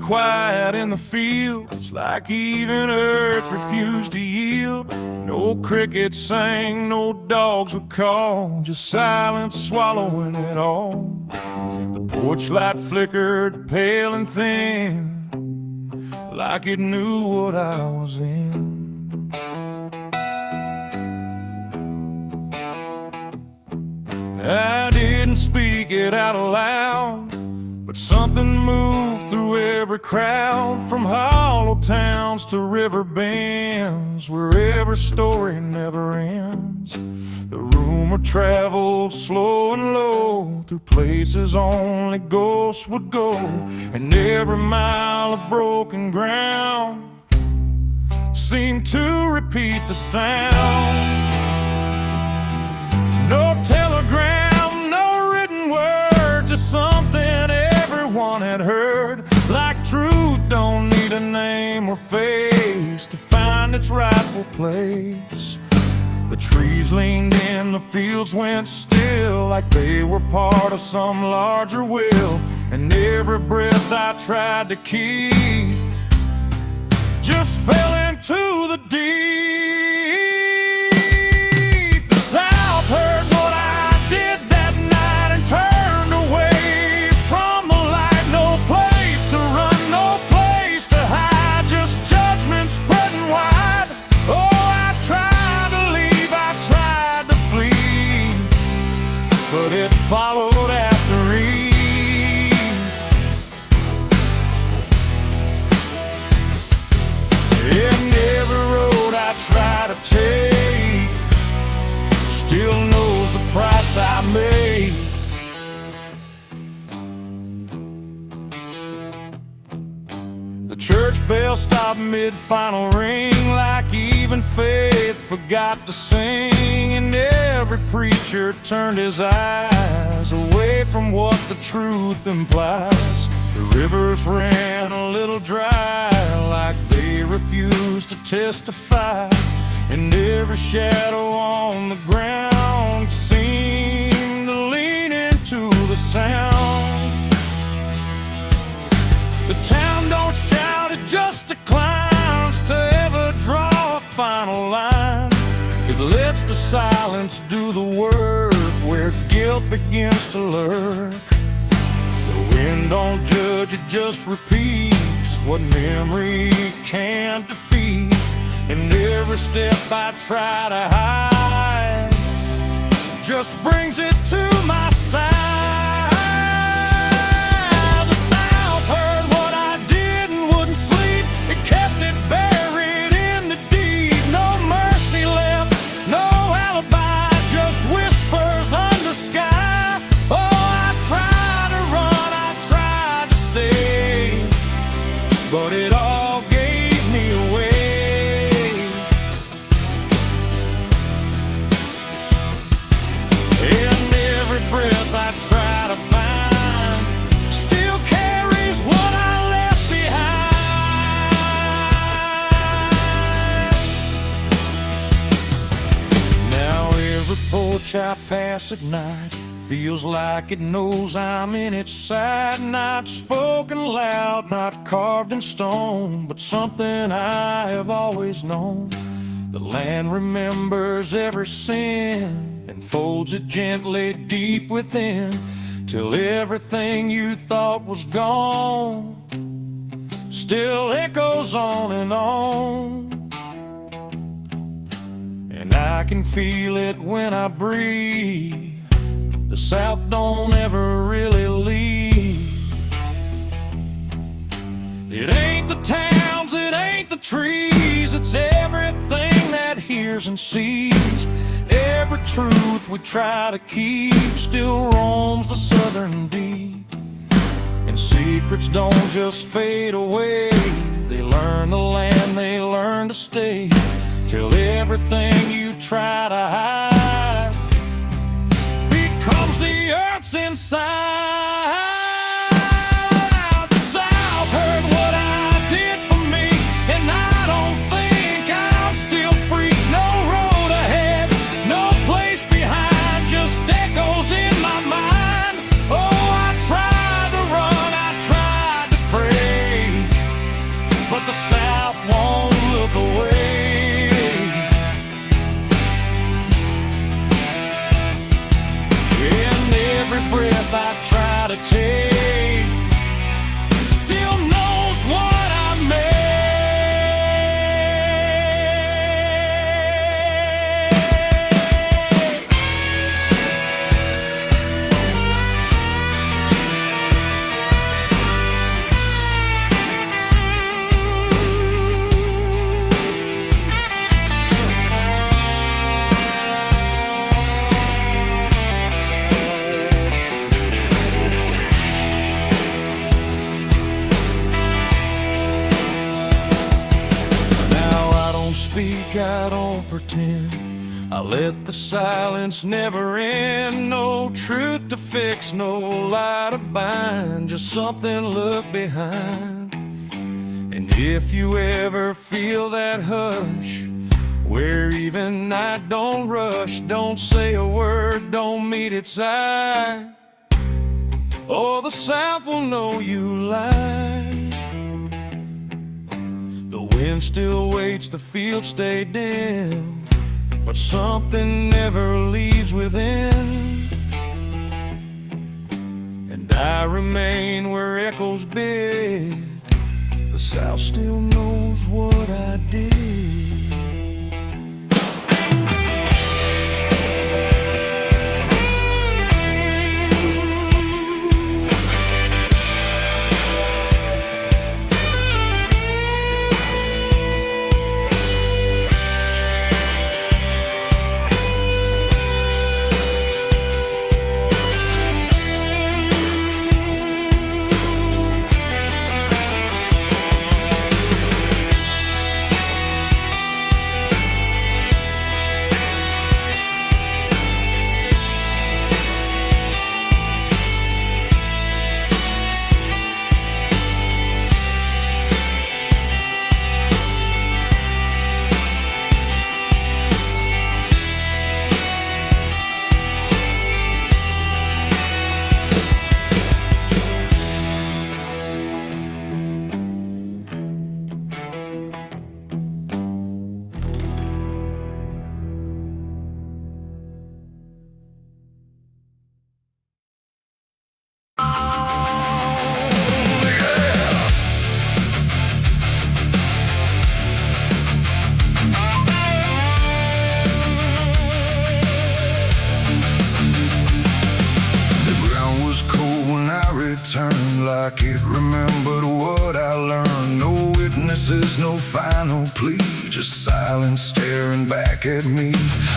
quiet in the fields, like even earth refused to yield. No crickets sang, no dogs would call, just silence swallowing it all. The porch light flickered pale and thin, like it knew what I was in. I didn't speak it out loud, but something moved through every crowd, from hollow towns to river bends, where every story never ends. The rumor traveled slow and low, through places only ghosts would go, and every mile of broken ground seemed to repeat the sound. No telegram, no written word, just something everyone had heard. Like truth don't need a name or face to find its rightful place. The trees leaned in, the fields went still, like they were part of some larger will. And every breath I tried to keep just fell into the deep. The South heard what I did that night and turned away from the light. No place to run, no place to hide, just judgment spreading wide. Oh, I tried to leave, I tried to flee, but it followed after Eve. And every road I try to take still knows the price I made. The church bell stopped mid-final ring, like even faith forgot to sing. And every preacher turned his eyes away from what the truth implies. The rivers ran a little dry, like they refused to testify. And every shadow on the ground seemed to lean into the sound. The town don't shout, it just declines to ever draw a final line. It lets the silence do the work, where guilt begins to lurk. The wind don't judge, it just repeats what memory can't defeat. And every step I try to hide just brings it to my side. The South heard what I did and wouldn't sleep. It kept it buried in the deed. No mercy left, no alibi, just whispers under sky. Oh, I tried to run, I tried to stay, but it all gave me away. And every breath I try to find still carries what I left behind. Now every porch I pass at night feels like it knows I'm in its side. Not spoken loud, not carved in stone, but something I have always known. The land remembers every sin and folds it gently deep within, till everything you thought was gone still echoes on and on. And I can feel it when I breathe. The South don't ever really leave. It ain't the towns, it ain't the trees, it's everything that hears and sees. Every truth we try to keep still roams the southern deep. And secrets don't just fade away, they learn the land, they learn to stay, till everything you try to hide becomes the earth's inside. The South heard what I did for me, and I don't think I'm still free. No road ahead, no place behind, just echoes in my mind. Oh, I tried to run, I tried to pray, speak, I don't pretend. I let the silence never end. No truth to fix, no lie to bind, just something look behind. And if you ever feel that hush, where even night don't rush, don't say a word, don't meet its eye, or the South will know you lied. The wind still waits, the fields stay dim, but something never leaves within. And I remain where echoes bid. The South still knows what I did. Turned like it remembered what I learned. No witnesses, no final plea, just silence staring back at me.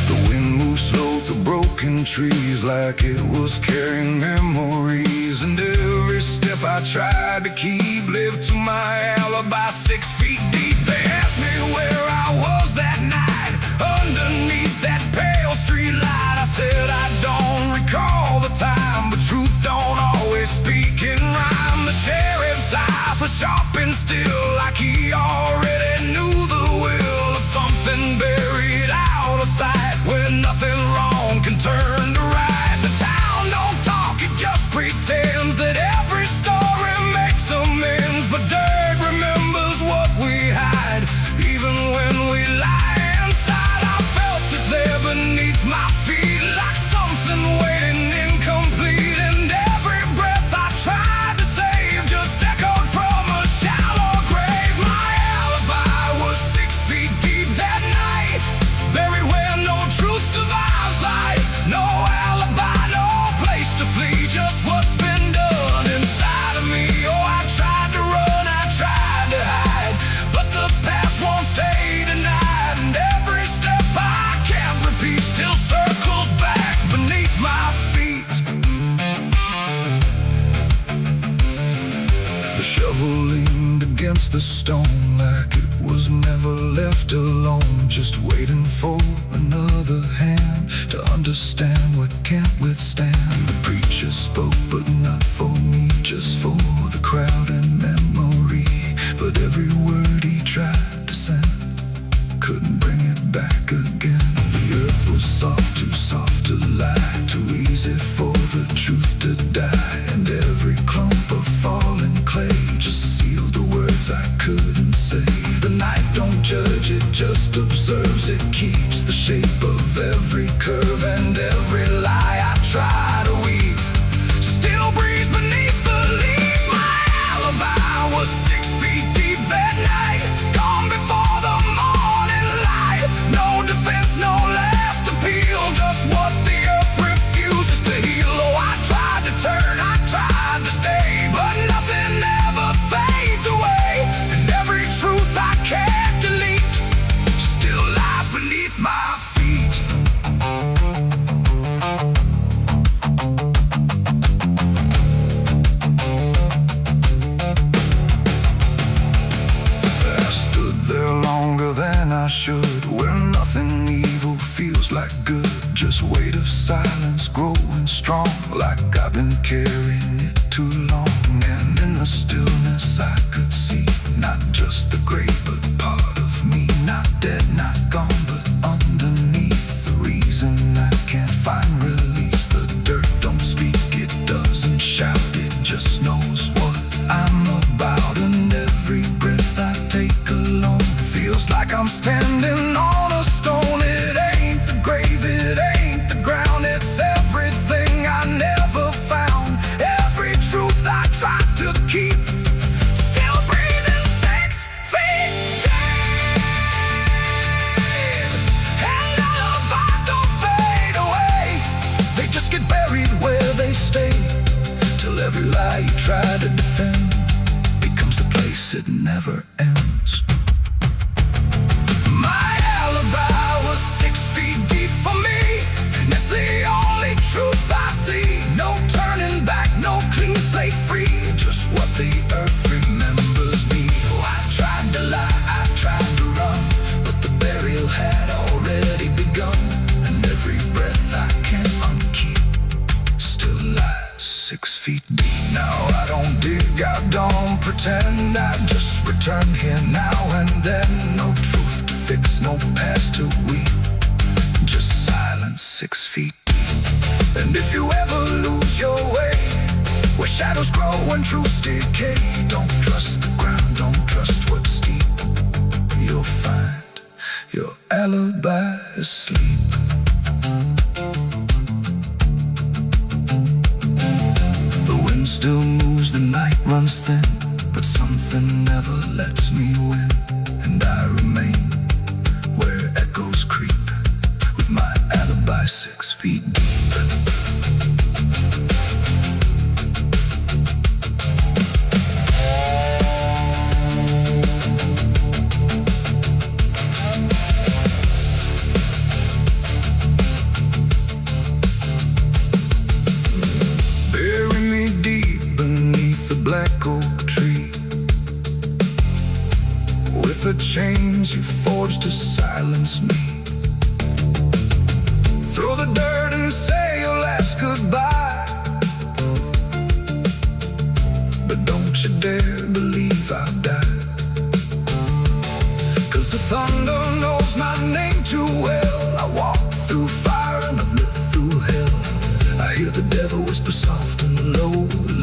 The wind moved slow through broken trees like it was carrying memories. And every step I tried to keep lived to my alibi 6 feet deep. They asked me where I was that night, underneath that pale street light. I said I don't recall the time, but truth don't always speak in rhyme. The sheriff's eyes were sharp and still, like he already knew the will of something buried out of sight, where nothing wrong can turn to right. The town don't talk, it just pretends that every story makes amends, but dirt remembers what we hide, even when we lie inside. I felt it there beneath my feet, like something waiting incomplete, and every breath I tried to save just echoed from a shallow grave. My alibi was 6 feet deep that night, buried where no truth survives life. No alibi, no place to flee, just what's been done inside of me. Oh, I tried to run, I tried to hide, but the past won't stay denied, and every step I can't repeat still circles back beneath my feet. The shovel leaned against the stone like it was never left alone, just waiting for another hand to understand what can't withstand. The preacher spoke, but not for me, just for the crowd and memory. But every word he tried to send couldn't bring it back again. The earth was soft, too soft to lie, too easy for the truth to die. And every clump of fallen clay just sealed the words I couldn't say. The night don't judge, it just observes. It keeps the shape of every curve, and every lie I try to weave still breathes beneath the leaves. My alibi was 6 feet deep that night, gone before the morning light. No defense, no last appeal, just what the earth refuses to heal. Oh, I tried to turn, I tried to stay, but nothing ever fades away, and every truth I can't delete still lies beneath my feet. This weight of silence growing strong, like I've been carrying it too long. And in the stillness I could see not just the grave, but part of me. Not dead, not gone, but underneath. The reason I can't find release. The dirt don't speak, it doesn't shout, it just knows what I'm about. And every breath I take alone feels like I'm standing on a stone. It ain't the grave, it ain't the ground, it's everything I never found. Every truth I tried to keep, still breathing 6 feet deep. And alibis don't fade away, they just get buried where they stay, till every lie you try to defend becomes a place it never ends. My alibi was 6 feet deep for me, and it's the only truth I see. No turning back, no clean slate free, just what the earth remembers me. Oh, I tried to lie, I tried to run, but the burial had already begun. And every breath I can't unkeep still lies 6 feet deep. Now I don't dig, I don't pretend, I just return here now and then. No truth to fix, no past to weep, just silence 6 feet deep. And if you ever lose your way, where shadows grow and truths decay, don't trust the ground, don't trust what's deep. You'll find your alibi asleep. The wind still moves, the night runs thin, but something never lets me win. And I remain where echoes creep, with my alibi 6 feet deep. Bury me deep beneath the black oak tree, with the chains you forged to silence me. Throw the dirt and say your last goodbye, but don't you dare believe I've died. 'Cause the thunder knows my name too well. I walked through fire and I've lived through hell. I hear the devil whisper soft and low,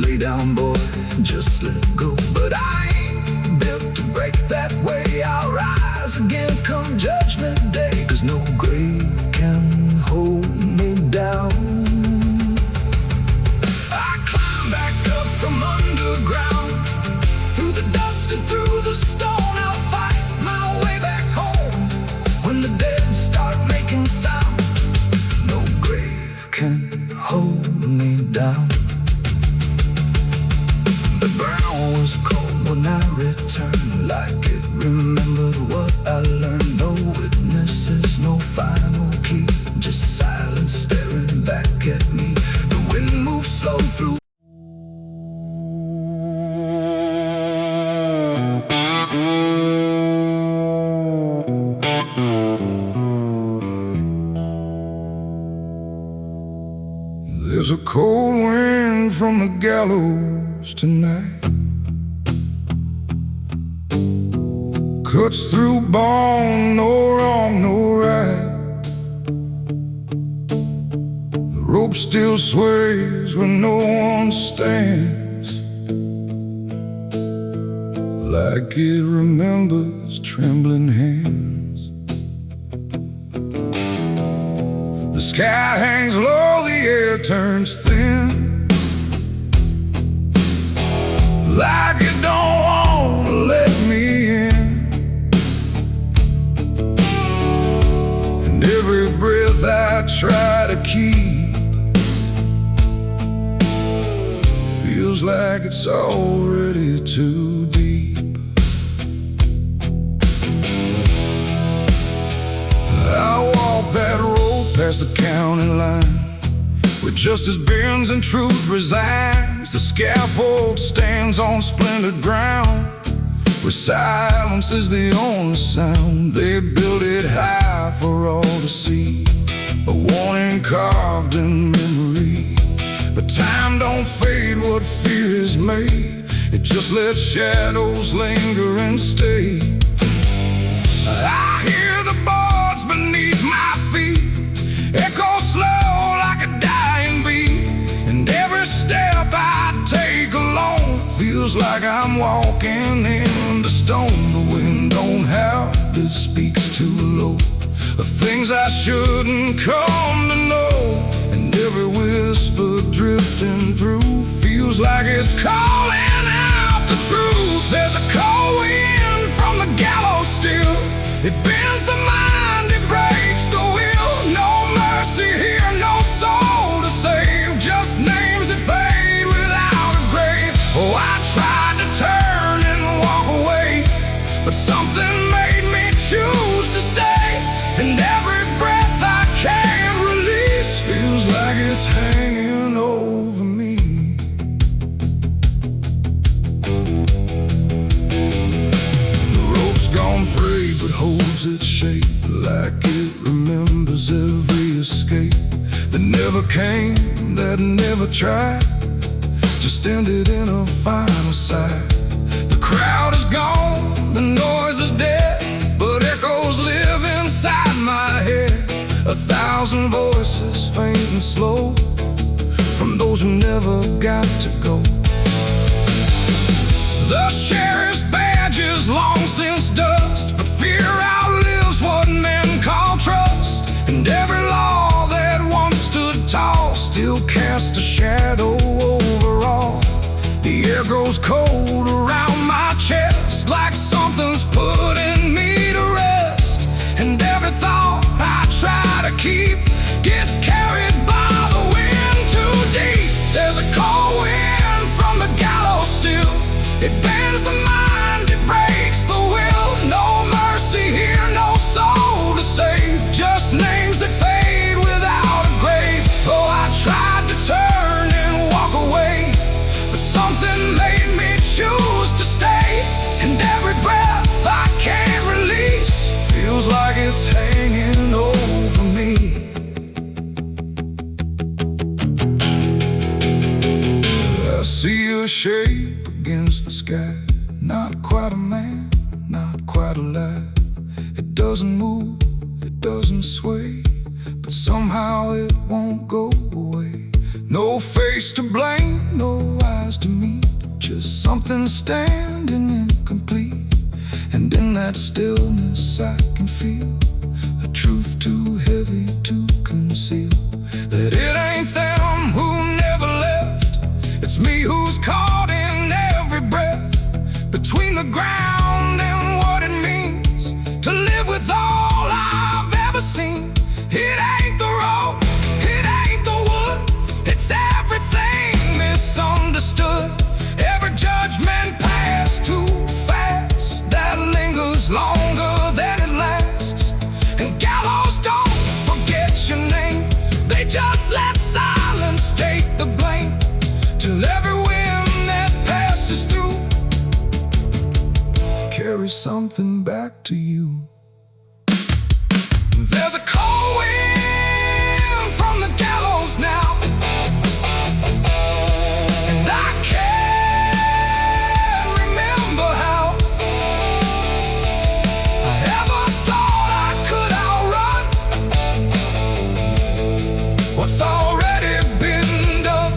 lay down boy, just let go. But I ain't built to break that way. I'll rise again come judgment day, 'cause no grave can hold me down. I climb back up from underground, through the dust and through the stone. I'll fight my way back home when the dead start making sound. No grave can hold me down. The ground was cold when I returned, like it remembered what I learned. No witnesses, no final key, just silence staring back at me. The wind moves slow through. There's a cold wind from the gallows tonight, cuts through bone, no wrong, no right. The rope still sways when no one stands, like it remembers trembling hands. The sky hangs low, the air turns thin, like it don't want to let me in. And every breath I try to keep feels like it's already too deep. I walk that road past the county line, where justice bends and truth resigns. The scaffold stands on splintered ground, where silence is the only sound. They built it high for all to see, a warning carved in memory. But time don't fade what fear is made. It just lets shadows linger and stay. I hear the boards beneath my feet echo slow like a dying beat, and every step I take alone feels like I'm walking into stone. The wind don't howl, it speaks too low of things I shouldn't come to know, and every whisper drifting through feels like it's calling out the truth. There's a cold wind from the gallows still. It bends the mind, it breaks the will. No mercy here, no soul to save, just names that fade without a grave. Oh, I tried to turn and walk away, but something made me choose to stay. And every breath I can't release feels like it's hanging over me. The rope's gone frayed but holds its shape, like it remembers every escape that never came, that never tried, just ended in a final sigh. The crowd is gone, the noise is dead, but echoes live inside my head. 1,000 voices, faint and slow, from those who never got to go. The sheriff's badge is long since dust, but fear outlives what men call trust. And every law that once stood tall still casts a shadow over all. The air grows cold around my chest, like something's putting me to rest. And every thought I try to keep gets carried by the wind too deep. There's a cold wind from the gallows still. It bends the mind, it breaks the will. No mercy here, no soul to save, just names that fade without a grave. Oh, I tried to turn and walk away, but something made me choose to stay. And every breath I can't release feels like it's hanging over me. I see a shape against the sky, not quite a man, not quite alive. It doesn't move, it doesn't sway, but somehow it won't go away. No face to blame, no eyes to meet, just something standing incomplete. And in that stillness I can feel a truth too heavy to conceal, that it ain't them who never left, it's me who's caught in every breath, between the ground and what it means to live with all I've ever seen. It ain't the road, it ain't the wood, it's everything misunderstood. Every judgment passed too fast, that lingers longer than it lasts. And gallows don't forget your name, they just let silence take the blame, till every wind that passes through carries something back to you. There's a cold wind from the gallows now, and I can't remember how I ever thought I could outrun what's already been done.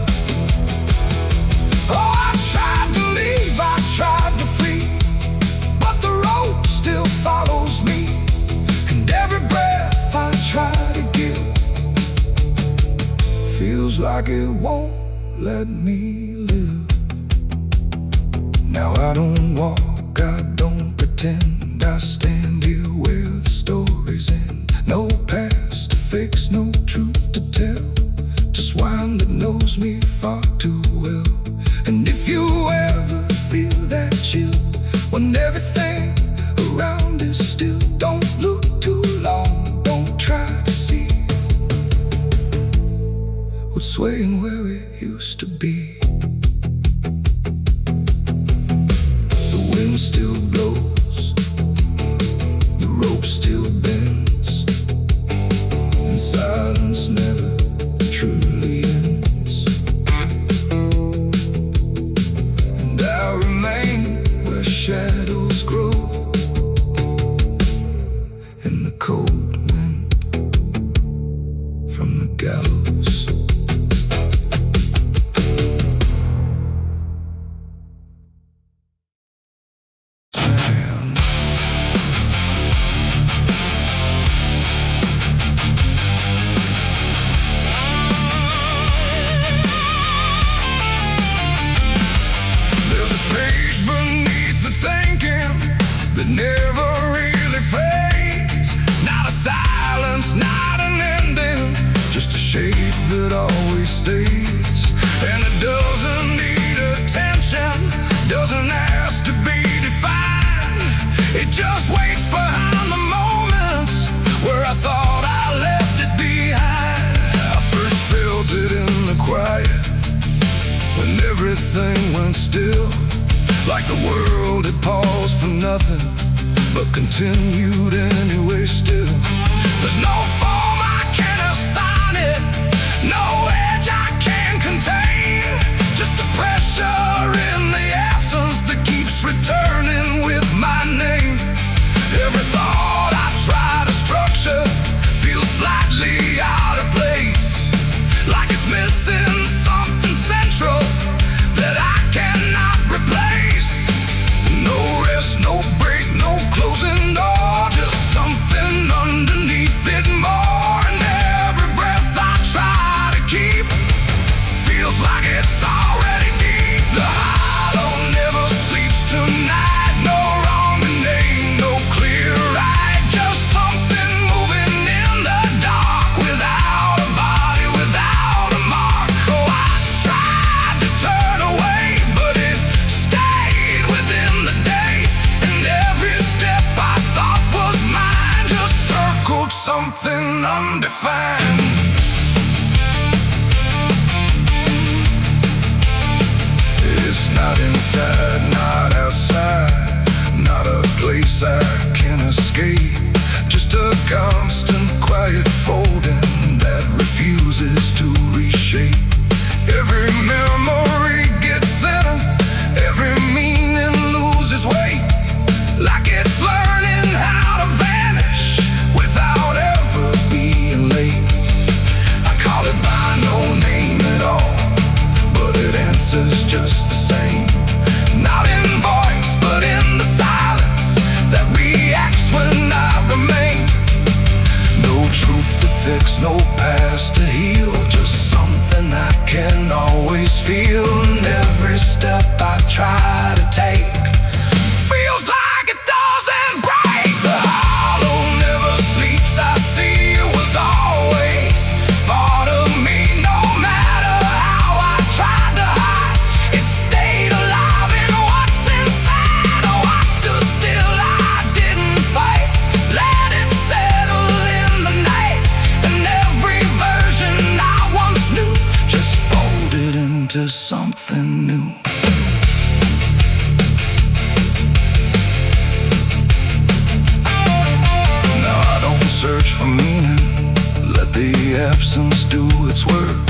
Oh, I tried to leave, I tried to flee, but the rope still follows me. And every breath I try to give feels like it won't let me live. Now I don't walk, I don't pretend, I stand here where the stories end. No past to fix, no truth to tell, just wine that knows me far too well. And if you ever feel that chill, when everything around is still, don't look too long, don't try to see what's swaying where it used to be. The wind still blows, the rope still bends, and silence like the world had paused for nothing, but continued anyway still. There's no form I can assign it, no edge I can contain, just a pressure in the absence that keeps returning with my name. Every thought I try to structure feels slightly out of place, like it's missing something central that I cannot replace. No rest, no break, no closing door, just something underneath it more. And every breath I try to keep feels like it's already deep. The hollow never sleeps tonight, no wrong name, no clear right, just something moving in the dark, without a body, without a mark. Oh, I tried to turn away, but it stayed within the day, and every step I thought was mine just circled something undefined. It's not inside, not outside, not a place I can escape, just a constant quiet folding that refuses to reshape. Every memory gets thinner, every meaning loses weight, like it's learning how to vanish without ever being late. I call it by no name at all, but it answers just the same. Not in voice, but in the silence that reacts when I remain. No truth to fix, no past to heal, just something I can always feel. And every step I try to take feels like it doesn't break. The hollow never sleeps, I see it was always part of me. No matter how I tried to hide, it stayed alive in what's inside. Oh, I stood still, I didn't fight, let it settle in the night. And every version I once knew just folded into something new. Now I don't search for meaning, let the absence do its work.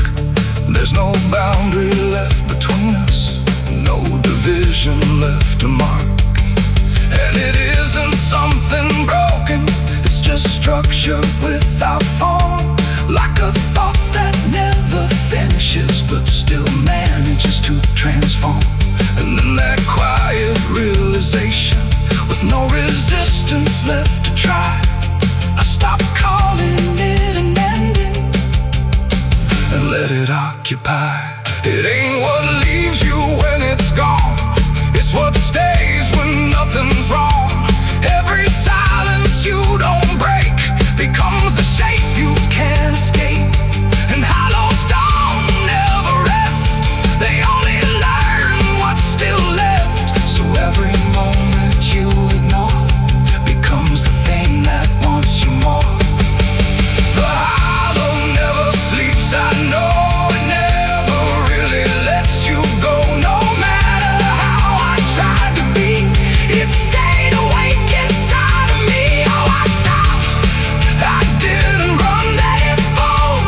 There's no boundary left between us, no division left to mark. And it isn't something broken, it's just structure without form, like a thought that never finishes but still manages to transform. And then that quiet realization, with no resistance left to try, I stop calling it an ending and let it occupy. It ain't what leaves you when it's gone, it's what stays when nothing's wrong. Every silence you don't break becomes the shape you can't escape. And hollows don't never rest, they only learn what's still left. So every moment you ignore becomes the thing that wants you more. The hollow never sleeps, I know it never really lets you go. No matter how I tried to be, it stayed awake inside of me. Oh, I stopped, I didn't run, let it fall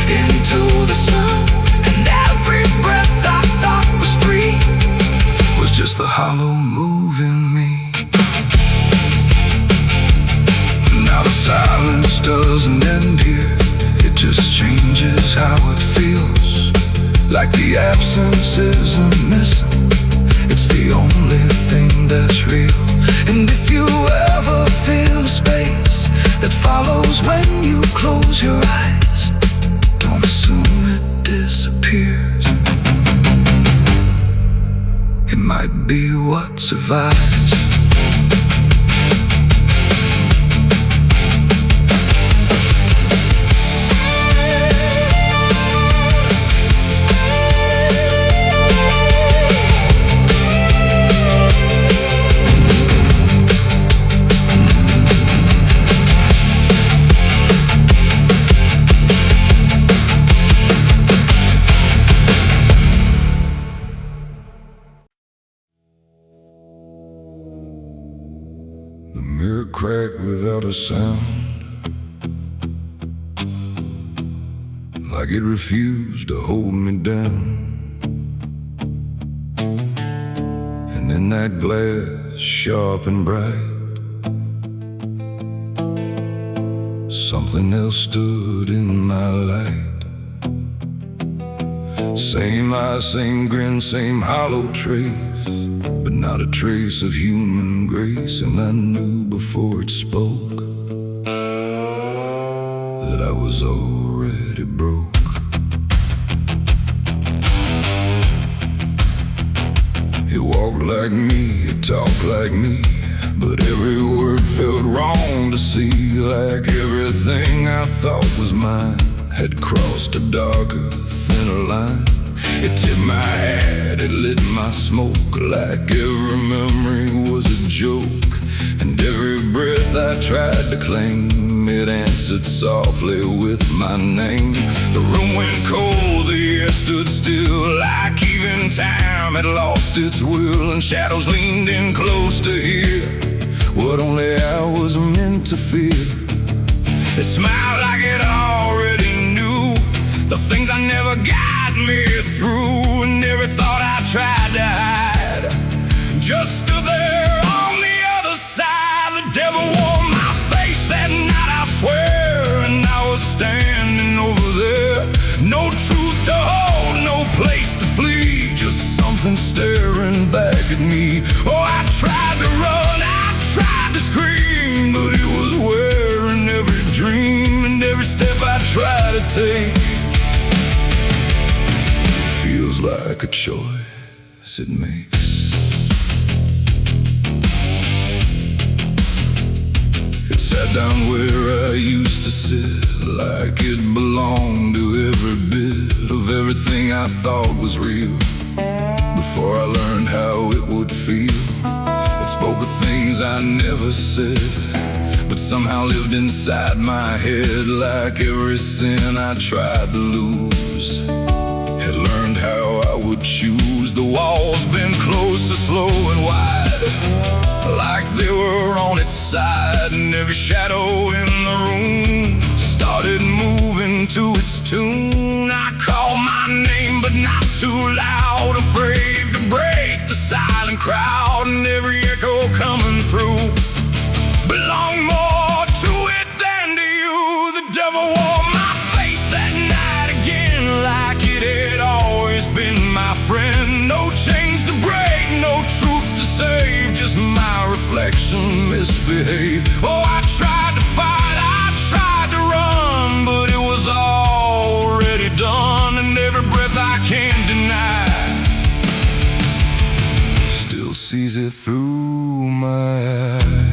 into the sun. And every breath I thought was free was just the hollow moving me. Now the silence doesn't end here, it just changes how it feels, like the absence isn't missing, it's the only thing that's real. And if you ever feel a space that follows when you close your eyes, don't assume it disappears, it might be what survives. The mirror cracked without a sound, like it refused to hold me down. And in that glass, sharp and bright, something else stood in my light. Same eyes, same grin, same hollow trace, but not a trace of human grace. And I knew before it spoke that I was already broke. He walked like me, he talked like me, but every word felt wrong to see. Like everything I thought was mine had crossed a darker, thinner line. It tipped my hat, it lit my smoke, like every memory was a joke. And every breath I tried to claim, it answered softly with my name. The room went cold, the air stood still, like even time had lost its will. And shadows leaned in close to hear what only I was meant to fear. It smiled like it already knew the things I never got me through. And every thought I tried to hide just stood there on the other side. The devil wore my face that night, I swear, and I was standing over there. No truth to hold, no place to flee, just something staring back at me. Oh, I tried to run, I tried to scream, but it was wearing every dream and every step I tried to take. Feels like a choice it makes. It sat down where I used to sit, like it belonged to every bit of everything I thought was real. Before I learned how it would feel, it spoke of things I never said, but somehow lived inside my head. Like every sin I tried to lose, had learned how I would choose. The walls been closer, slow and wide, like they were on its side. And every shadow in the room started moving to its tune. I called my name, but not too loud, afraid to break the silent crowd. And every echo coming through belonged more to it than to you. The devil wore my face that night again, like it had always been my friend. No chains to break, no truth to save, just my reflection misbehaved. Oh, I tried to fight, I tried to run, but it was already done. And every breath I can't deny still sees it through my eyes.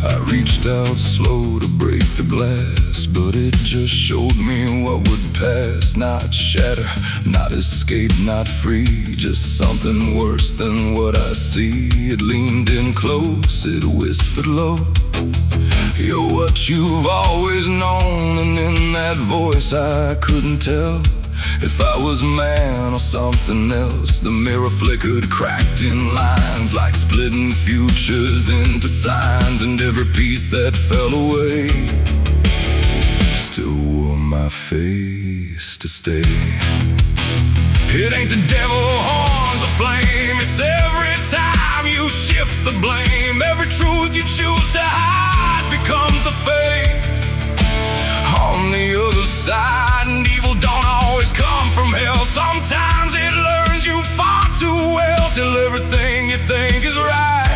I reached out slow to break the glass, but it just showed me what would pass. Not shatter, not escape, not free, just something worse than what I see. It leaned in close, it whispered low, you're what you've always known. And in that voice I couldn't tell if I was man or something else. The mirror flickered, cracked in lines, like splitting futures into signs. And every piece that fell away still wore my face to stay. It ain't the devil horns of flame, it's every time you shift the blame. Every truth you choose to hide becomes the face on the other side. And evil don't always come from hell, sometimes it learns you far too well, till everything you think is right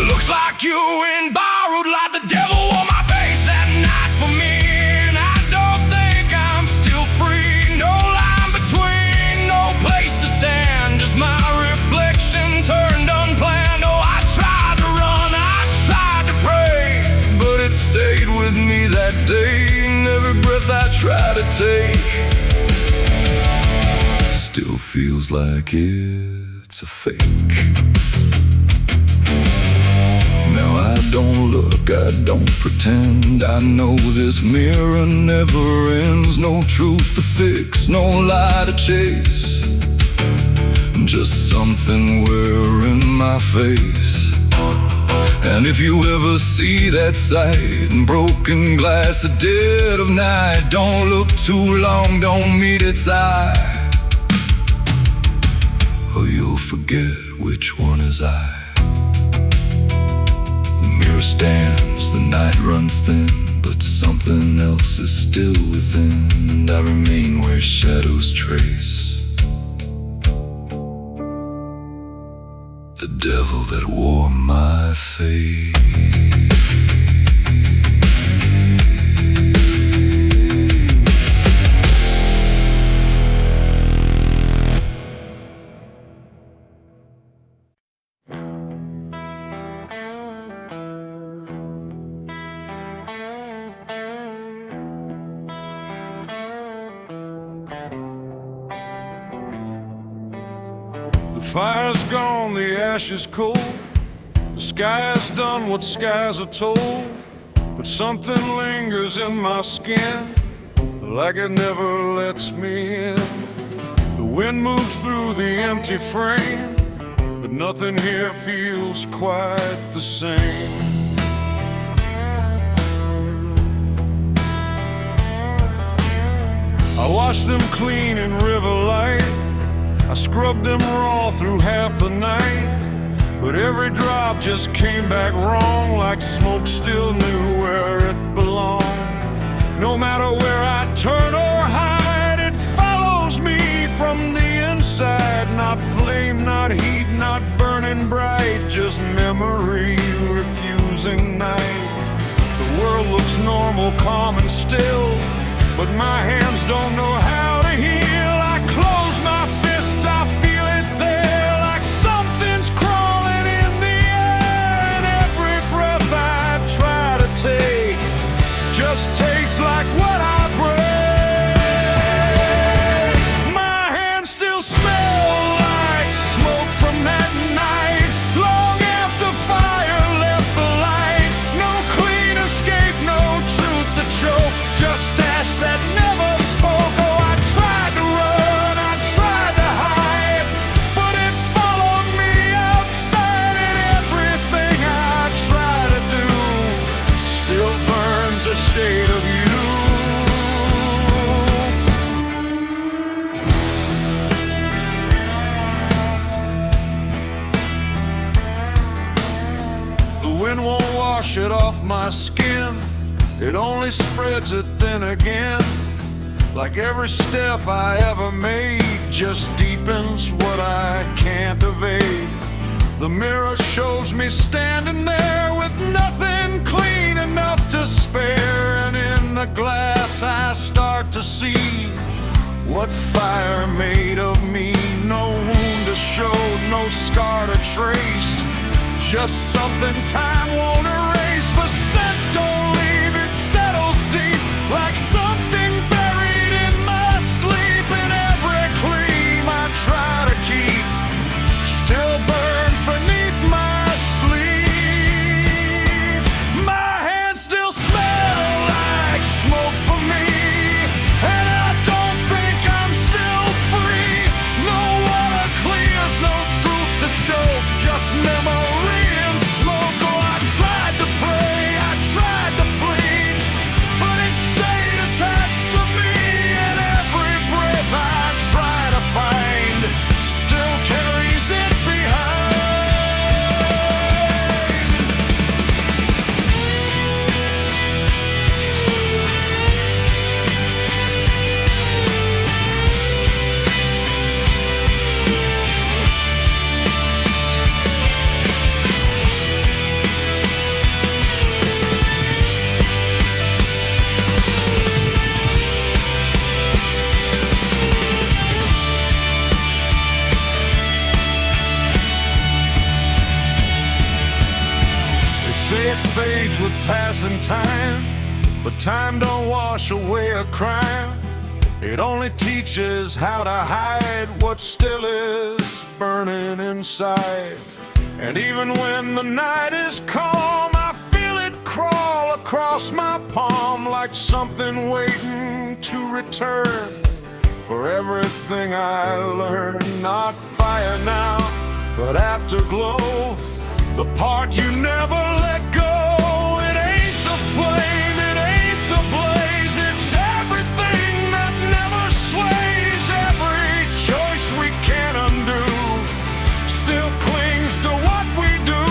looks like you in borrowed light. The devil wore my face that night for me, and I don't think I'm still free. No line between, no place to stand, just my reflection turned unplanned. Oh, I tried to run, I tried to pray, but it stayed with me that day. And every breath I try to take still feels like it's a fake. Now I don't look, I don't pretend, I know this mirror never ends. No truth to fix, no lie to chase, just something wearing my face. And if you ever see that sight, broken glass, the dead of night, don't look too long, don't meet its eye, or you'll forget which one is I. The mirror stands, the night runs thin, but something else is still within, and I remain where shadows trace the devil that wore my face. The fire's gone, the ash is cold, the sky has done what skies are told, but something lingers in my skin, like it never lets me in. The wind moves through the empty frame, but nothing here feels quite the same. I washed them clean in river light, I scrubbed them raw through half the night, but every drop just came back wrong, like smoke still knew where it belonged. No matter where I turn or hide, it follows me from the inside. Not flame, not heat, not burning bright, just memory refusing night. The world looks normal, calm and still, but my hands don't know how to heal. I close my fists, I feel it there, like something's crawling in the air, and every breath I try to take just tastes like what I breathe. My hands still smell like smoke from that night, long after fire left the light. No clean escape, no truth to choke, just ash that never spoke. Oh, I tried to run, I tried to hide, but it followed me outside, and everything I try to do still burns a shade of you. The wind won't wash it off my skin, it only spreads it thin again. Like every step I ever made just deepens what I can't evade. The mirror shows me standing there with nothing clean enough to spare, and in the glass I start to see what fire made of me. No wound to show, no scar to trace, just something time won't erase. But scent don't leave, it settles deep, like something buried in my sleep. And every gleam I try to keep still burns beneath my sleep. My hands still smell like smoke for me, and I don't think I'm still free. No water clears, no truth to choke, just memory and smoke. Oh, I tried to pray, I tried to plead, but it stayed attached to me, and every breath I try to find still carries it behind. They say it fades with passing time, but time don't wash away a crime. It only teaches how to hide what still is burning inside. And even when the night is calm, I feel it crawl across my palm, like something waiting to return. for everything I learned. Not fire now, but afterglow, the part you never let go. It ain't the flame, it ain't the blaze, it's everything that never sways. Every choice we can't undo still clings to what we do.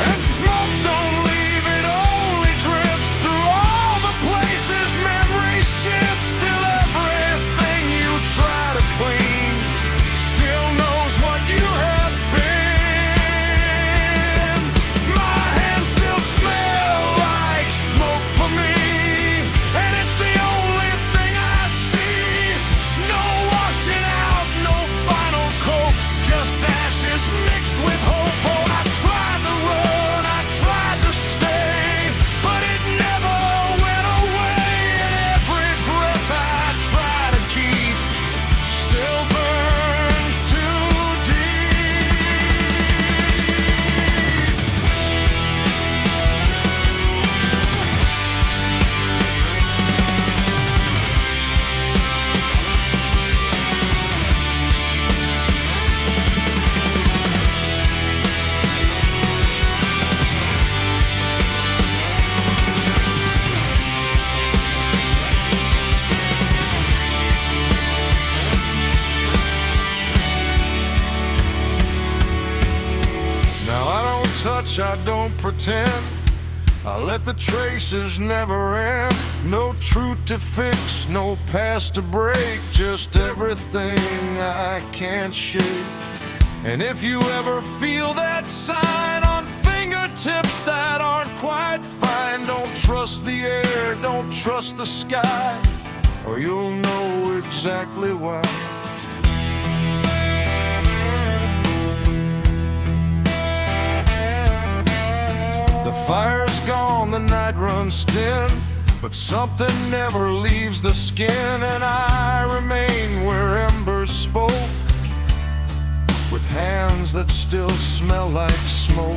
And smoke don't leave, it only drifts through all the places memory shifts, till everything you try to clean still knows what you have been. My hands still smell like smoke for me, and it's the only thing I see. No washing out, no final coat, just ashes mixed with hope. Oh, I tried to run, I tried to stay, but it never went away. And every breath I try to keep still burns too deep. Now I don't touch, I don't pretend, I let the traces never end. No truth to fix, no past to break, just everything I can't shake. And if you ever feel that sign on fingertips that aren't quite fine, don't trust the air, don't trust the sky, or you'll know exactly why. The fire's gone, the night runs thin, but something never leaves the skin. And I remain where embers spoke, with hands that still smell like smoke.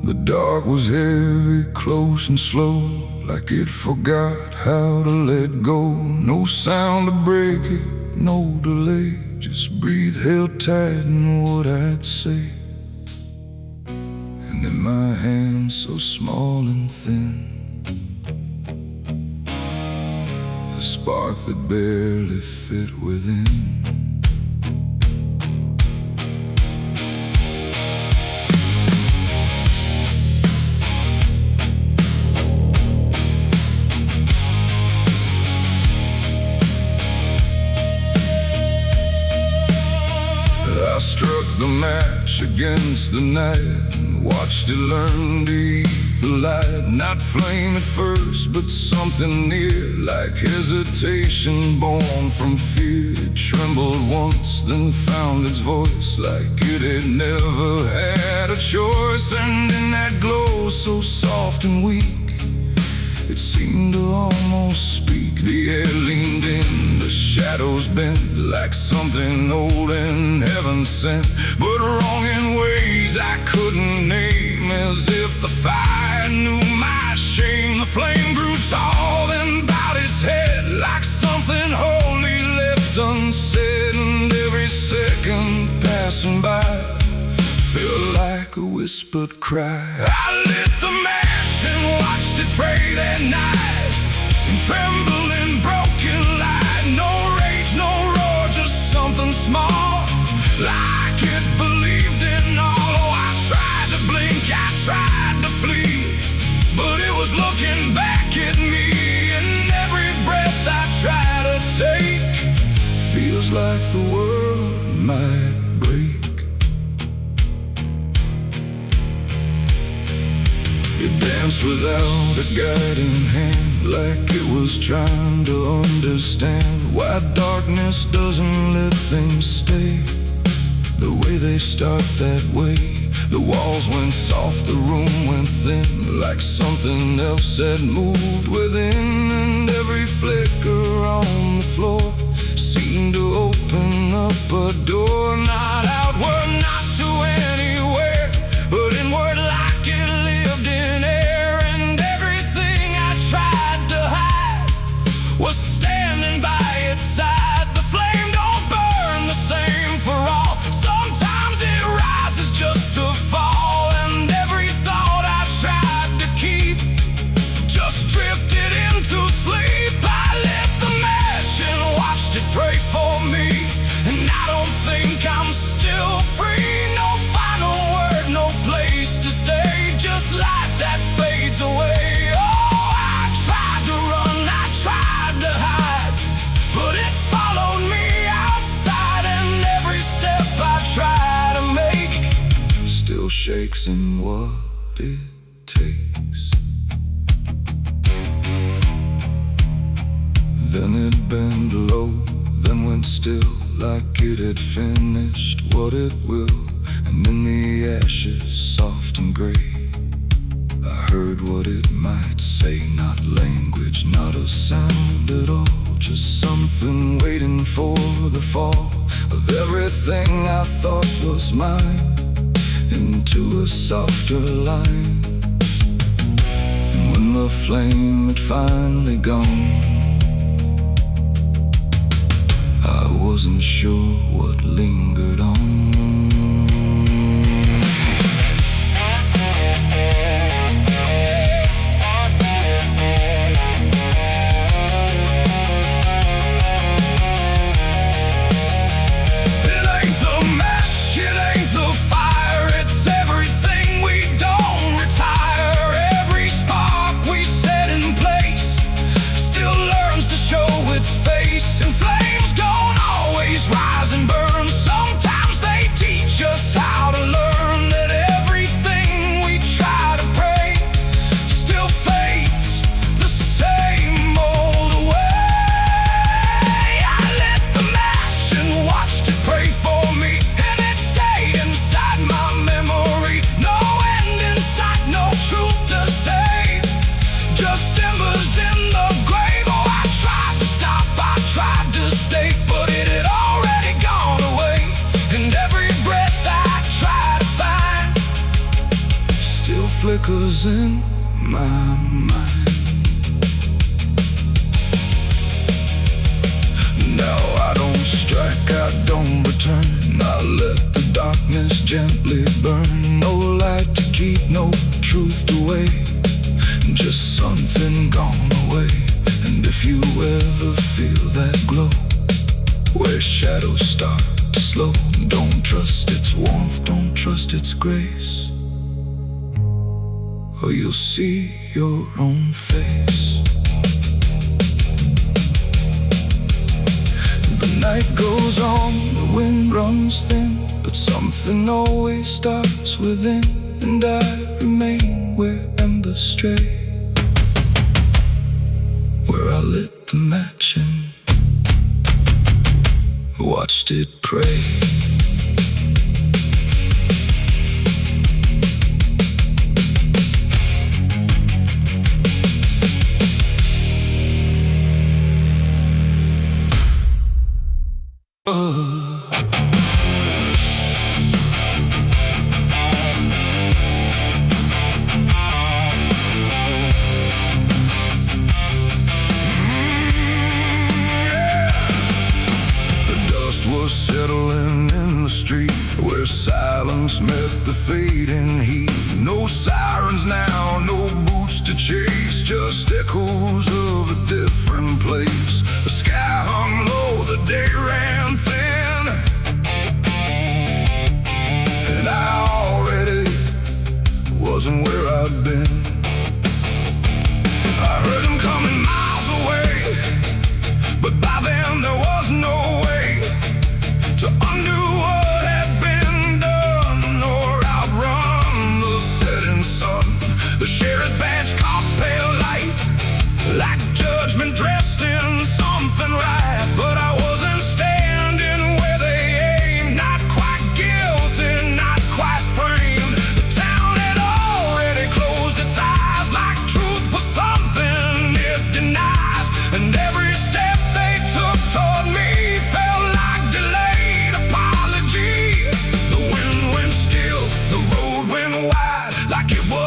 The dark was heavy, close and slow, like it forgot how to let go. No sound to break it, no delay, just breathe held tight in what I'd say. And in my hands so small and thin, a spark that barely fit within. I struck the match against the night and watched it learn to eat the light. Not flame at first, but something near, like hesitation born from fear. It trembled once, then found its voice, like it had never had a choice. And in that glow so soft and weak, it seemed to almost speak. The air leaned in, the shadows bent, like something old and heaven sent, but wrong in ways I couldn't name. As if the fire knew my shame, the flame grew tall and bowed its head, like something holy left unsaid. And every second passing by felt like a whispered cry. I lit the match and watched it pray that night, and tremble in broken light. No rage, no roar, just something small, like it believed in all. Oh, I tried to blink, I tried to flee, but it was looking back at me. And every breath I try to take feels like the world danced without a guiding hand, like it was trying to understand why darkness doesn't let things stay the way they start that way. The walls went soft, the room went thin, like something else had moved within. And every flicker on the floor seemed to open up a door, not outward, not to anywhere, but inward, like it lived in air. And everything I tried to hide was standing by its side. The flame don't burn the same for all. Sometimes it rises just to fall. And every thought I tried to keep just drifted into sleep. I lit the match and watched it pray for me, and I don't think I'm still free. No final word, no place to stay, just light that fades away. Oh, I tried to run, I tried to hide, but it followed me outside. And every step I try to make still shakes in what it takes. Then it bent low, then went still, like it had finished what it will. And in the ashes, soft and gray, I heard what it might say. Not language, not a sound at all, just something waiting for the fall of everything I thought was mine into a softer line. And when the flame had finally gone, I wasn't sure what lingered on. It ain't the match, it ain't the fire, it's everything we don't retire. Every spark we set in place still learns to show its face. And flames don't always rise and burn. Sometimes they teach us how to learn that everything we try to pray still fades the same old way. I lit the match and watched it pray for me, and it stayed inside my memory. No end in sight, no truth to say, just embers in the grave. Oh, I tried to stop, I tried to stay, but it had already gone away. And every breath I try to find still flickers in my mind. Now I don't strike, I don't return, I let the darkness gently burn. No light to keep, no truth to weigh, just something gone away. And if you ever feel that glow where shadows start to slow, don't trust its warmth, don't trust its grace, or you'll see your own face. The night goes on, the wind runs thin, but something always starts within. And I remain where embers stray, where I lit the match and watched it pray. Settling in the street where silence met the fading heat. No sirens now, no boots to chase, just echoes of a different place. The sky hung low, the day ran thin, and I already wasn't where I'd been. I heard them coming miles away, but by then there was no way to undo what had been done or outrun the setting sun. The sheriff's band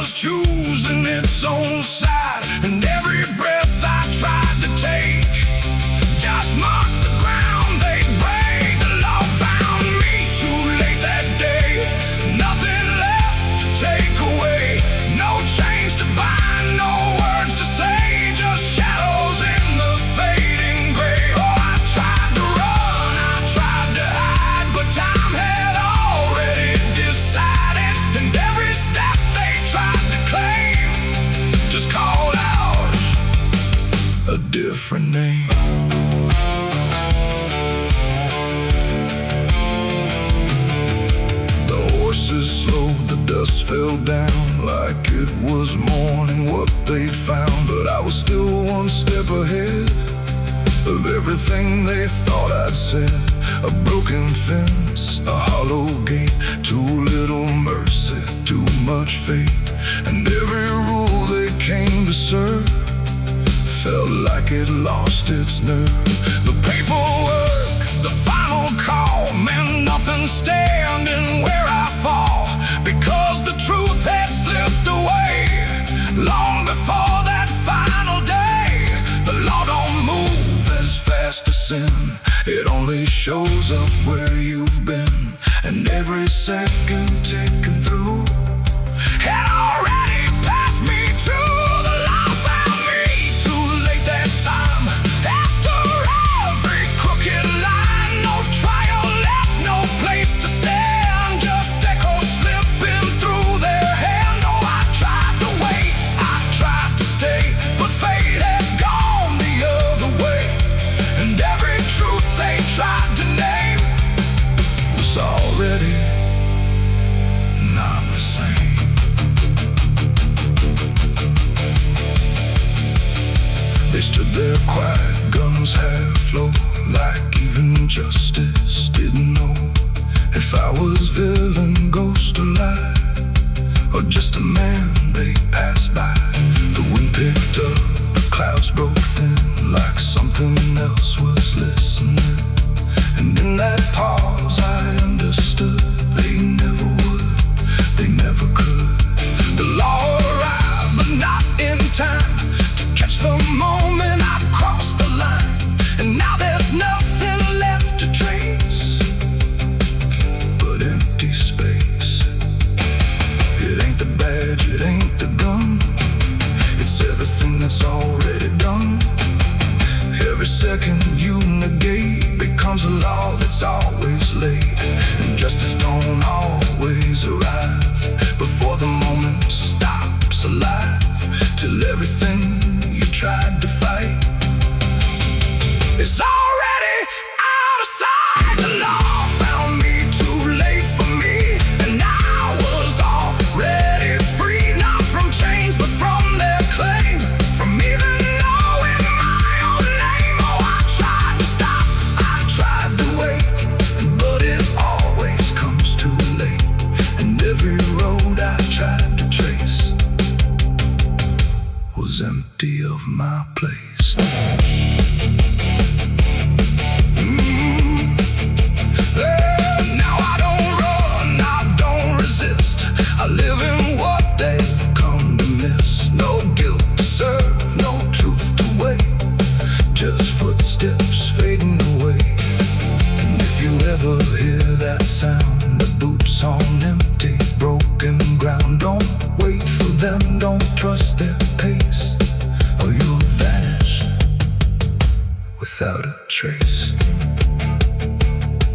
was choosing its own side, and every breath I tried to take just marked the ground they'd break. The law found me too late that day. Nothing left to take away, no chains to bind, no words to say, just shadows in the fading gray. Oh, I tried to run, I tried to hide, but time had already decided, and every step they tried to claim just called out a different name. The horses slowed, the dust fell down like it was morning what they'd found, but I was still one step ahead of everything they thought I'd said. A broken fence, a hollow gate, too little mercy, too much fate, and every rule they came to serve felt like it lost its nerve. The paperwork, the final call, meant nothing standing where I fall, because the truth had slipped away long before that final day. The law don't move as fast as sin, it only shows up where you've been, and every second taken through had already passed me too. The law found me too late that time. After every crooked line, no trial left, no place to stand, just echoes slipping through their hand. Oh, I tried to wait, I tried to stay, but fate had gone the other way, and every truth they tried to name was already not the same. They stood there quiet, guns half low, like even justice didn't know if I was villain, ghost, or lie, or just a man they passed by. The wind picked up, the clouds broke thin, like something else was listening, and in that pause I understood they never would, they never could. The law arrived, but not in time to catch the moment I crossed the line, and now there's nothing left to trace but empty space. It ain't the badge, it ain't the gun, it's everything that's already done. Every second you negate becomes a law that's always late, and justice don't always arrive before the moment stops alive, till everything you tried to fight is already out of sight. The law found me too late for me, and I was already free, not from chains but from their claim, from even knowing my own name. Oh, I tried to stop, I tried to wait, but it always comes too late, and every road I tried to trace was empty of my place. Now I don't run, I don't resist, I live in what they've come to miss. No guilt to serve, no truth to wait, just footsteps fading away. And if you ever hear that sound, the boots on empty, broken ground, don't wait for them, don't trust their pace, or you'll vanish without a trace.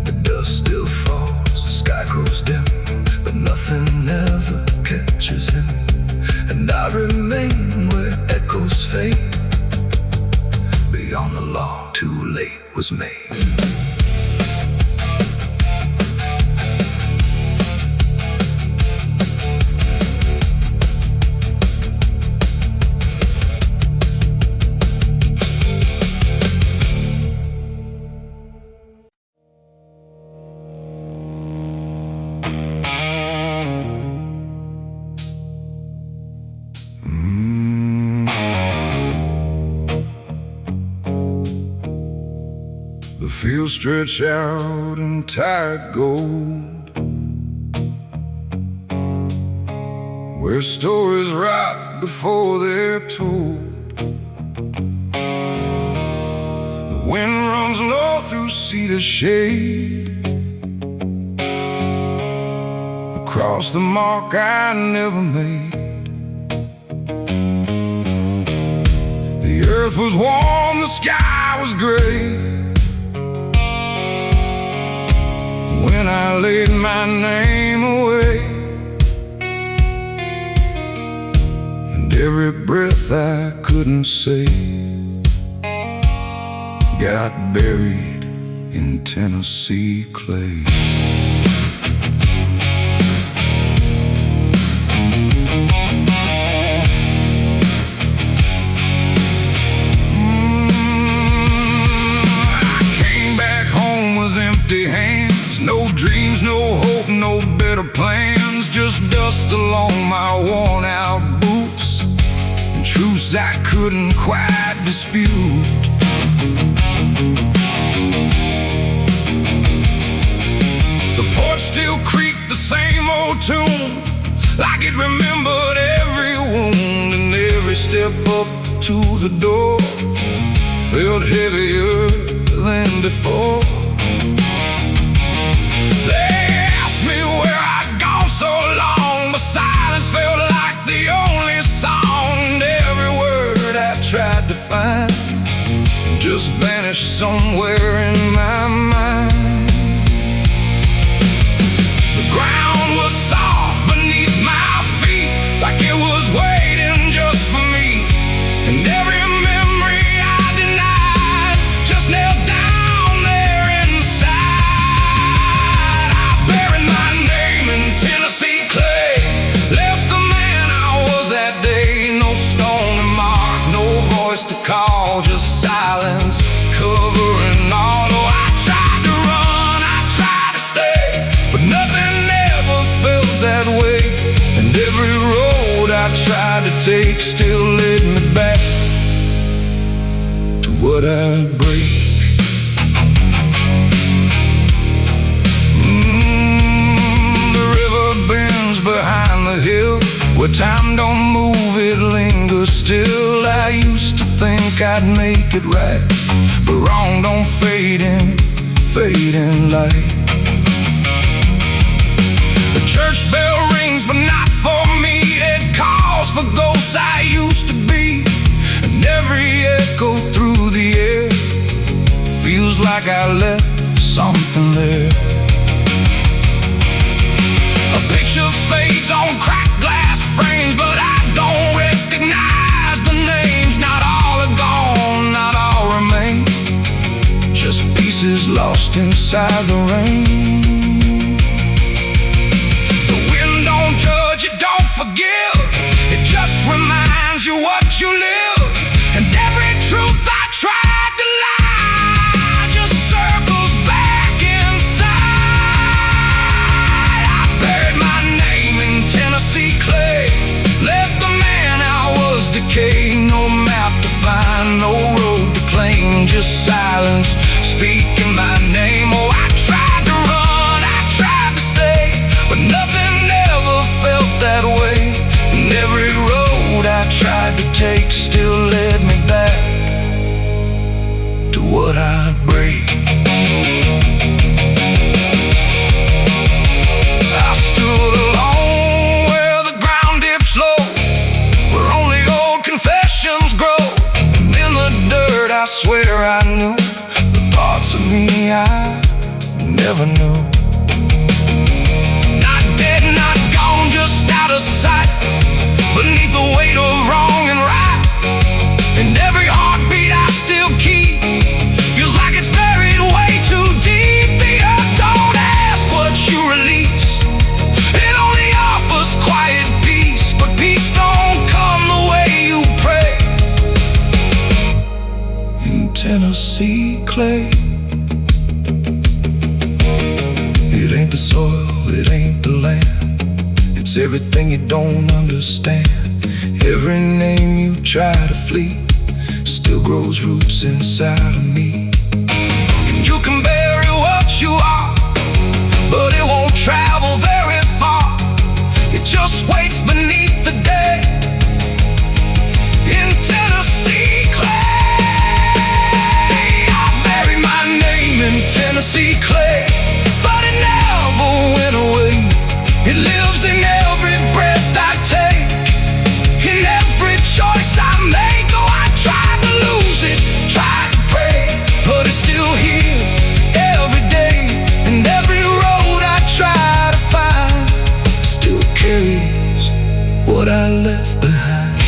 The dust still falls, the sky grows dim, but nothing ever catches him, and I remain where echoes fade, beyond the law too late was made. Fields stretch out in tired gold, where stories write before they're told. The wind runs low through cedar shade, across the mark I never made. The earth was warm, the sky was gray, when I laid my name away. And every breath I couldn't say got buried in Tennessee clay. Empty hands, no dreams, no hope, no better plans, just dust along my worn out boots and truths I couldn't quite dispute. The porch still creaked the same old tune, like it remembered every wound, and every step up to the door felt heavier than before. Silence felt like the only song, and every word I tried to find just vanished somewhere in my mind. The ground was soft beneath my feet, like it was waiting just for me, and every memory I denied just knelt down there inside. I buried my name in Tennessee clay, left the man I was that day, no stone to mark, no voice to call, just silence covering all. Oh, I tried to run, I tried to stay, but nothing ever felt that way, and every road I tried to take still led me back to what I break. Behind the hill, where time don't move, it lingers still. I used to think I'd make it right, but wrong don't fade in light. The church bell rings, but not for me. It calls for ghosts I used to be, and every echo through the air feels like I left something there. A picture fades on cracked glass frames, but I don't recognize the names. Not all are gone, not all remain, just pieces lost inside the rain. The wind don't judge, it don't forgive, it just reminds you what you live, and every truth I tried to lie just circles back inside. I buried my name in Tennessee clay, left the man I was decay, no map to find, no road to claim, just silence speaking my name. Oh, I tried to run, I tried to stay, but nothing ever felt that way, and every road I tried to take still led me back to what I break. I stood alone where the ground dips low, where only old confessions grow, and in the dirt I swear I knew the parts of me I never knew. Not dead, not gone, just out of sight, beneath the weight of wrong and right, and every heartbeat I still keep feels like it's buried way too deep. The earth don't ask what you release, it only offers quiet peace, but peace don't come the way you pray. In Tennessee clay, it ain't the soil, it ain't the land, it's everything you don't understand. Every name you try to flee still grows roots inside of me. And you can bury what you are, but it won't travel very far. It It just waits beneath the day in Tennessee clay. I buried my name in Tennessee clay, but it never went away. It lives in every breath I take, in every choice I make. Oh, I tried to lose it, tried to pray, but it's still here every day. And every road I try to find still carries what I left behind.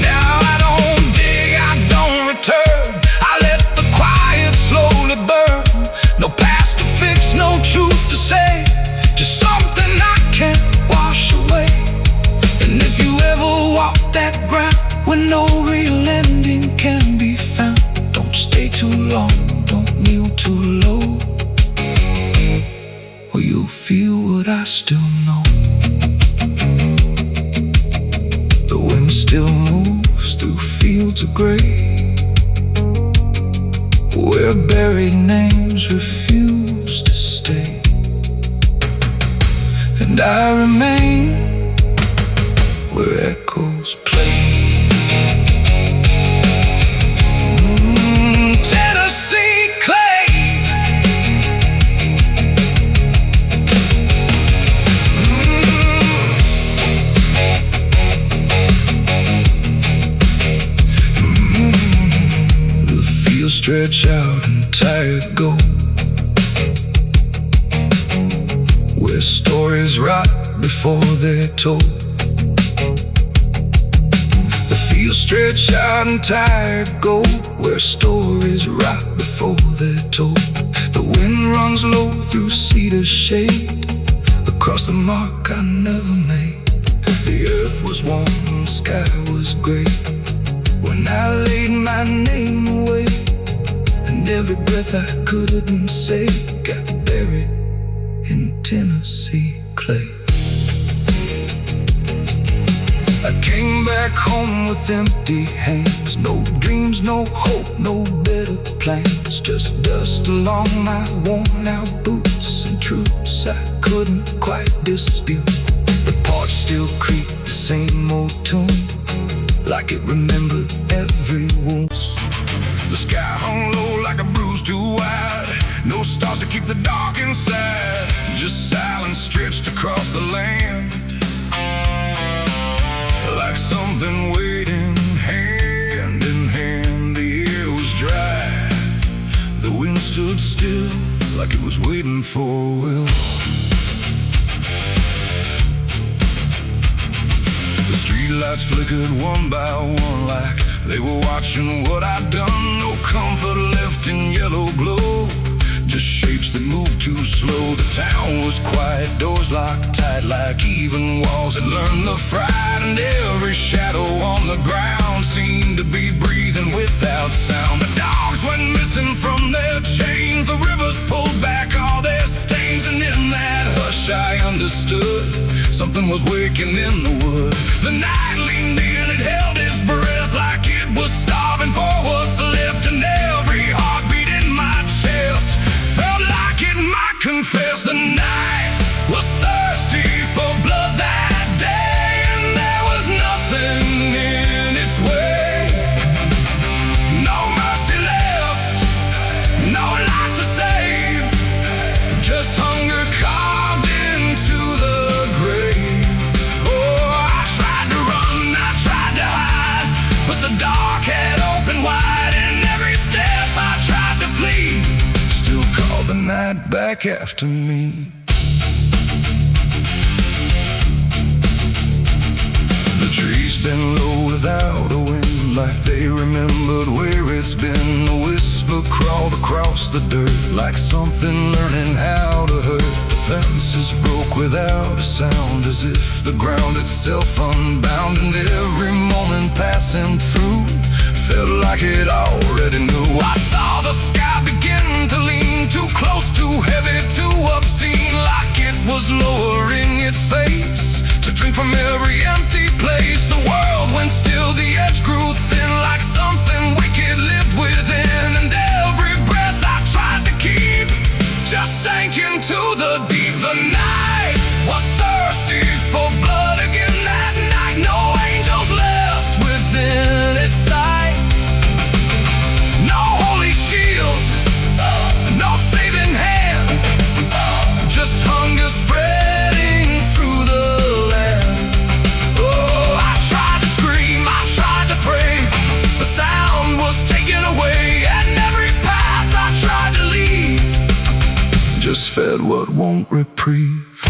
Now I don't dig, I don't return. I let the quiet slowly burn. No past to fix, no truth to say, just something I can't wash away. And if you ever walk that ground where no real ending can be found, don't stay too long, don't kneel too low, or you'll feel what I still know. The wind still moves through fields of gray, where buried names refuse to stay. And I remain where echoes play. Tennessee clay. The fields stretch out and tired go, where stories rot before they're told. The fields stretch out and tired go, where stories rot before they're told. The wind runs low through cedar shade, across the mark I never made. The earth was warm, the sky was gray, when I laid my name away. And every breath I couldn't say got buried in Tennessee clay. I came back home with empty hands, no dreams, no hope, no better plans, just dust along my worn out boots and truths I couldn't quite dispute. The porch still creaked the same old tune, like it remembered every wound. The sky hung low like a bruise too wide, no stars to keep the dark inside, just silence stretched across the land, like something waiting hand in hand. The air was dry, the wind stood still, like it was waiting for a will. The streetlights flickered one by one, like they were watching what I'd done. No comfort left in yellow glow, just shapes that moved too slow. The town was quiet, doors locked tight, like even walls had learned the fright. And every shadow on the ground seemed to be breathing without sound. The dogs went missing from their chains, the rivers pulled back all their stains. And in that hush I understood something was waking in the wood. The night leaned in, it held its breath, like it was starving for what's left. And every heartbeat in my chest felt like it might confess. The night was thirsty for blood that day, and there was nothing in its way. No mercy left, no light to save, just hunger carved into the grave. Oh, I tried to run, I tried to hide, but the dark had opened wide. And every step I tried to flee still called the night back after me. The trees been low without a wind, like they remembered where it's been. A whisper crawled across the dirt, like something learning how to hurt. The fences broke without a sound, as if the ground itself unbound. And every moment passing through felt like it already knew. I saw the sky begin to lean too close, too heavy, too obscene, like it was lowering its face to drink from every empty place. The world went still, the edge grew thin, like something wicked lived within. And every breath I tried to keep just sank in spread what won't reprieve.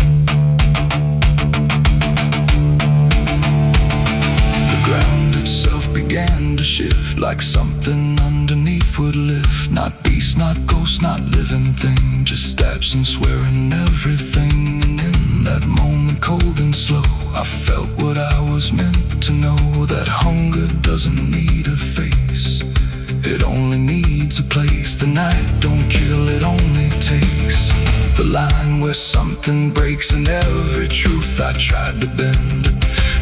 The ground itself began to shift, like something underneath would lift. Not beast, not ghost, not living thing, just absence wearing everything. And in that moment, cold and slow, I felt what I was meant to know, that hunger doesn't need a face, it only needs a place. The night don't kill, it only takes the line where something breaks, and every truth I tried to bend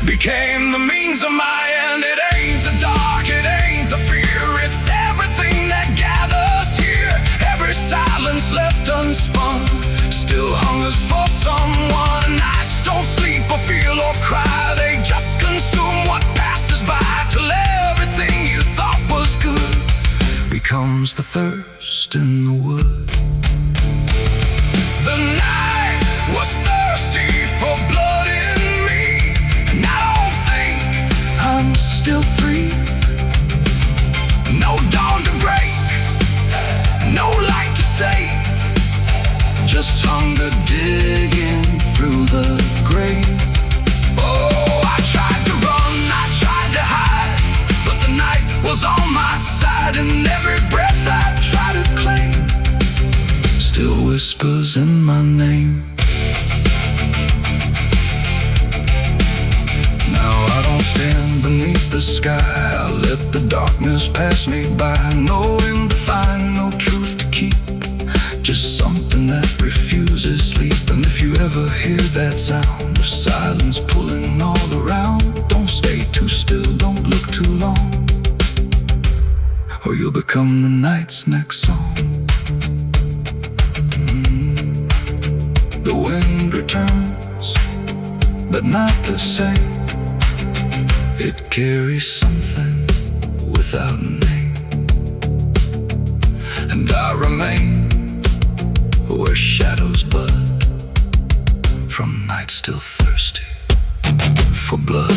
became the means of my end. It ain't the dark, it ain't the fear, it's everything that gathers here. Every silence left unspun still hungers for someone. Nights don't sleep or feel or cry, they just consume what passes by, till everything you thought was good becomes the thirst in the wood. The night was thirsty for blood in me, and I don't think I'm still free. No dawn to break, no light to save, just hunger digging through the grave. Oh, I tried to run, I tried to hide, but the night was on my side, and every breath I try to claim still whispers in my name. Now I don't stand beneath the sky, I let the darkness pass me by. No aim to find, no truth to keep, just something that refuses sleep. And if you ever hear that sound of silence pulling all around, don't stay too still, don't look too long, or you'll become the night's next song. The wind returns, but not the same. It carries something without a name, and I remain where shadows bud from nights still thirsty for blood.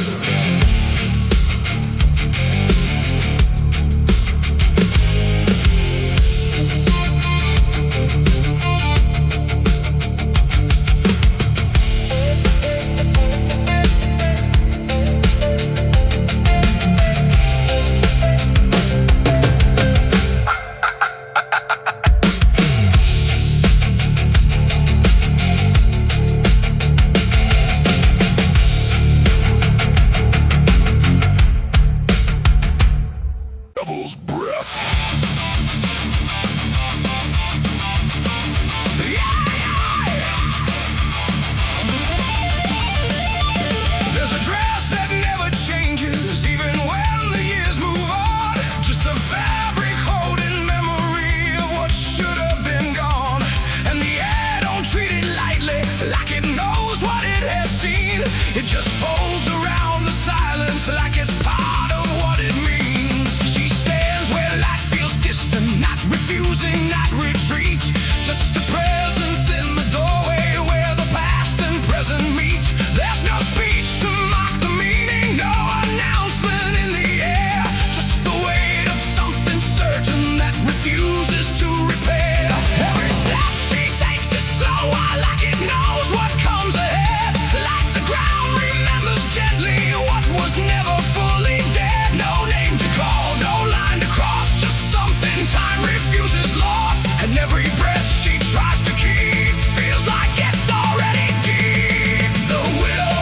It just folds around the silence like it's part of what it means. She stands where light feels distant, not refusing, not retreat, just a presence in the doorway where the past and present meet. There's no speech to mark the meaning, no announcement in the air, just the weight of something certain that refuses to repair. Every step she takes is slower, like it knows what comes ahead, like the ground remembers gently what was never fully dead. No name to call, no line to cross, just something time refuses lost, and every breath she tries to keep feels like it's already deep. The widow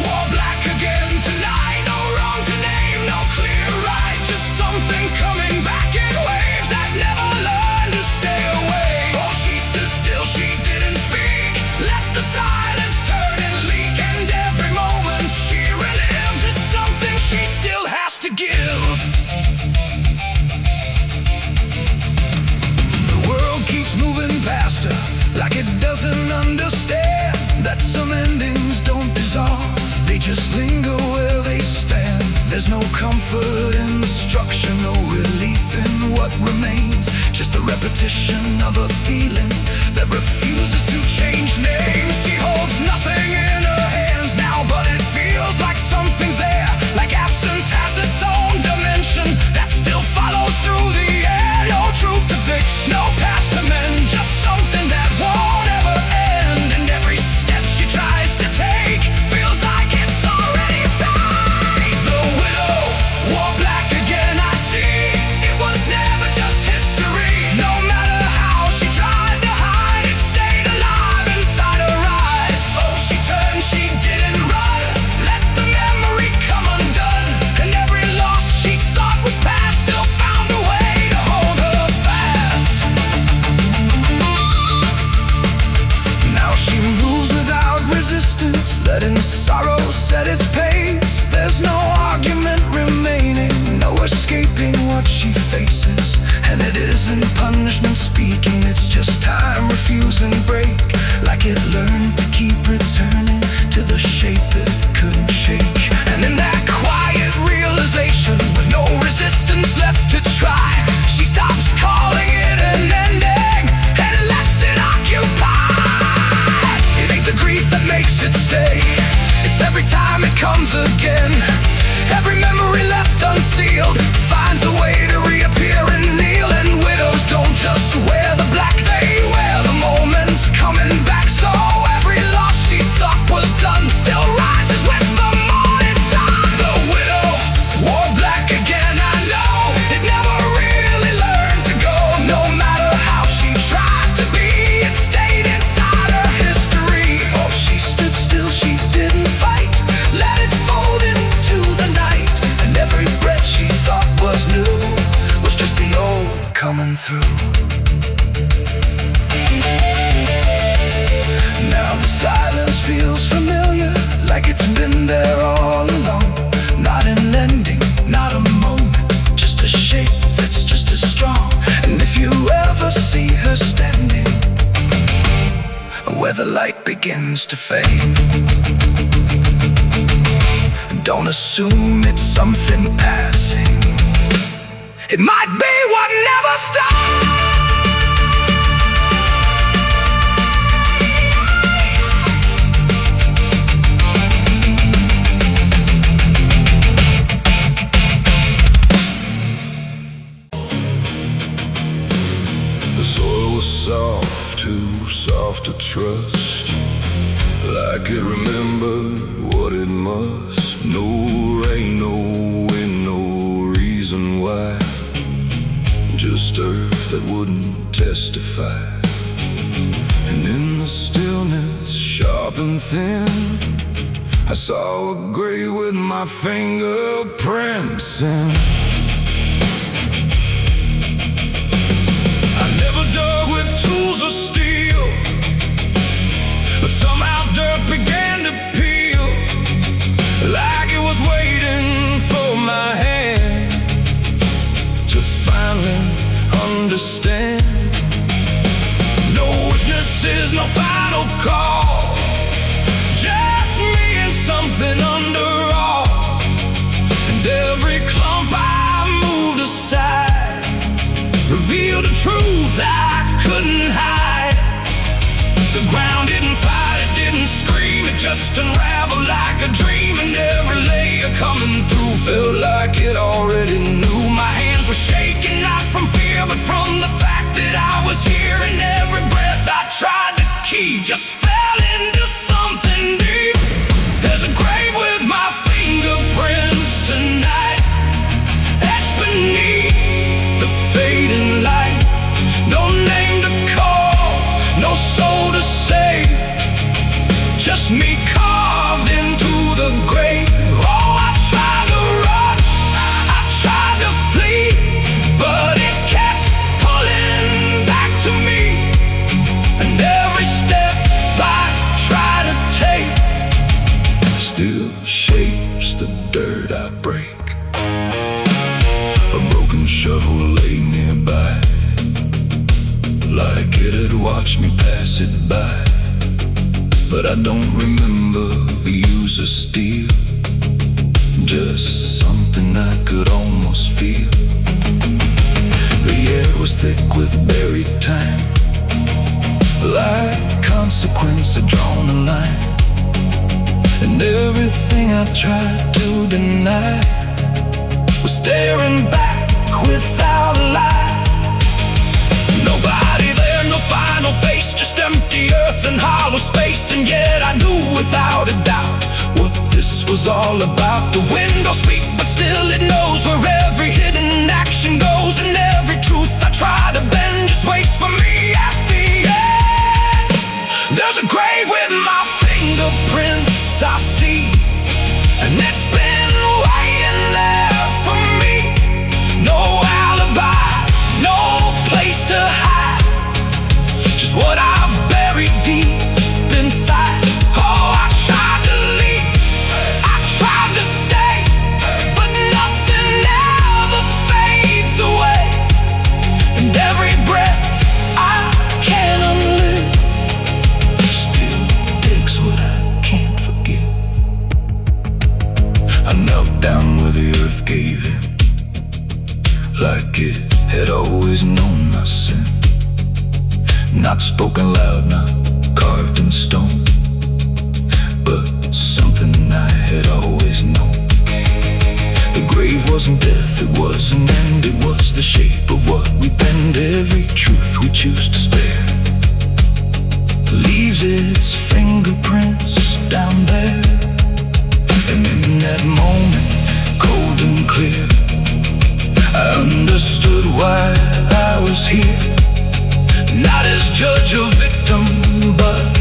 wore black again tonight, no wrong to name, no clear right, just something coming back in waves that never learned to stay away. Oh, she stood still, she didn't speak, let the silence turn and leak, and every moment she relives is something she still has to give. The world keeps moving past her like it doesn't understand that some endings don't dissolve, they just linger where they stand. There's no comfort in destruction, no relief in what remains, just the repetition of a feeling that refuses to change names. She holds nothing in her hands now, but it feels like something's there, like absence has its own dimension that still follows through the air. No truth to fix, no past to mend, just something that won't ever comes again. Every memory left unsealed finds a way to reappear and kneel. And widows don't just wear the black, they wear the moments coming back. So every loss she thought was done still rises with the morning sun. The widow wore black again, I know. It never really learned to go. No matter how she tried to be, it stayed inside her history. Oh, she stood still, she didn't fight, let it fold into the night. And every breath she thought was new was just the old coming through. Now the silence feels familiar, like it's been there all along. Not an ending, not a moment, just a shape that's just as strong. And if you ever see her standing where the light begins to fade, don't assume it's something passing. It might be what never stops. The soil was soft, too soft to trust, like it remembered what it must. No rain, no wind, no reason why, just earth that wouldn't testify. And in the stillness, sharp and thin, I saw a grave with my fingerprints in. I never dug with tools of steel, but somehow dirt began to peel, like it was waiting for my hand to finally understand. No witnesses, no final call, just me and something under all. And every clump I moved aside revealed a truth I couldn't hide. The ground didn't fight, it didn't scream, it just unraveled like a dream. And every layer coming through felt like it already knew. My hands were shaking, not from fear, but from the fact that I was here. And every breath I tried to keep just fell into something deep. There's a grave with my fingerprints tonight, etched beneath the fading light. No name to call, no soul to save, just me carved into the grave. Oh, I tried to run, I tried to flee, but it kept pulling back to me. And every step I try to take still shapes the dirt I break. A broken shovel lay nearby, like it had watched me pass it by. But I don't remember the use of steel, just something I could almost feel. The air was thick with buried time, like consequence had drawn a line. And everything I tried to deny was staring back without a lie. Nobody there, no final face, just empty earth and hollow space. And yet I knew without a doubt what this was all about. The wind don't speak, but still it knows where every hidden action goes. And every truth I try to bend just waits for me at the end. There's a grave with my fingerprints I see, and it's been waiting there for me. No alibi, no place to hide, just what I've buried deep inside. Oh, I tried to leave, I tried to stay, but nothing ever fades away. And every breath I can't unlive still digs what I can't forgive. I knelt down where the earth gave in, like it had always known my sin. Not spoken loud, not carved in stone, but something I had always If it was an end, it was the shape of what we bend. Every truth we choose to spare leaves its fingerprints down there. And in that moment, cold and clear, I understood why I was here. Not as judge or victim, but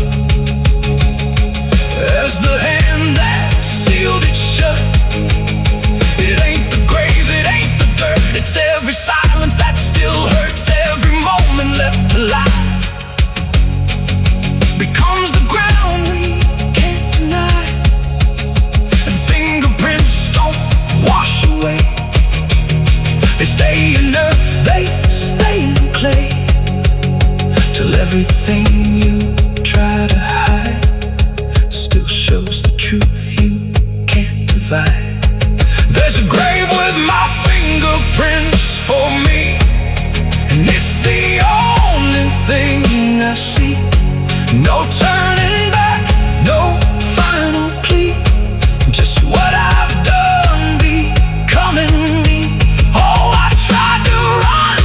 as the hand that sealed it shut. It ain't the grave, it ain't the dirt, it's every silence that still hurts. Every moment left alive becomes the ground we can't deny. And fingerprints don't wash away. They stay in earth, they stay in clay, till everything you try to hide still shows the truth you can't divide. There's a grave with my fingerprints for me, and it's the only thing I see. No turning back, no final plea, just what I've done, becoming me. Oh, I tried to run,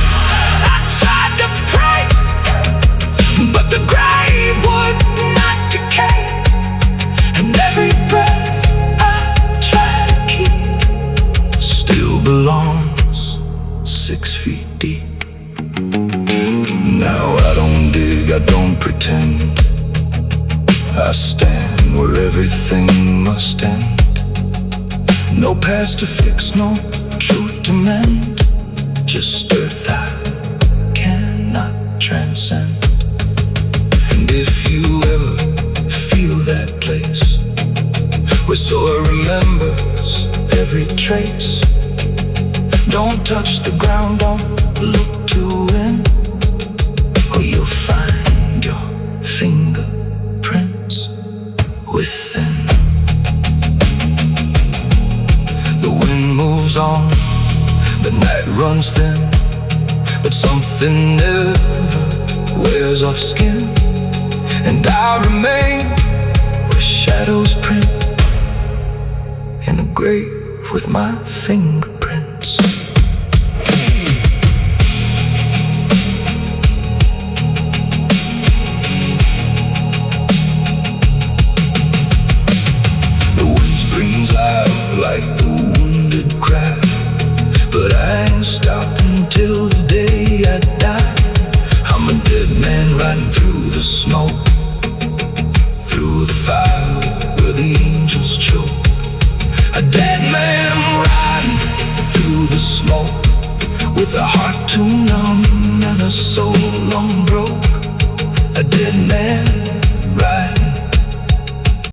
I tried to pray, but the grave would not decay. And every breath I try to keep still belongs 6 feet deep. Now I don't dig, I don't pretend. I stand where everything must end. No past to fix, no truth to mend, just earth I cannot transcend. And if you ever feel that place where soil remembers every trace, don't touch the ground, don't look to win, or you'll find your fingerprints within. The wind moves on, the night runs thin, but something never wears off skin. And I remain where shadows print, in a grave with my fingerprints. The wind springs live like the wounded cry, but I ain't stopping till the day I die. I'm a dead man riding through the smoke, through the fire where the angels choke. A dead man riding through the smoke, with a heart too numb and a soul unbroke. A dead man riding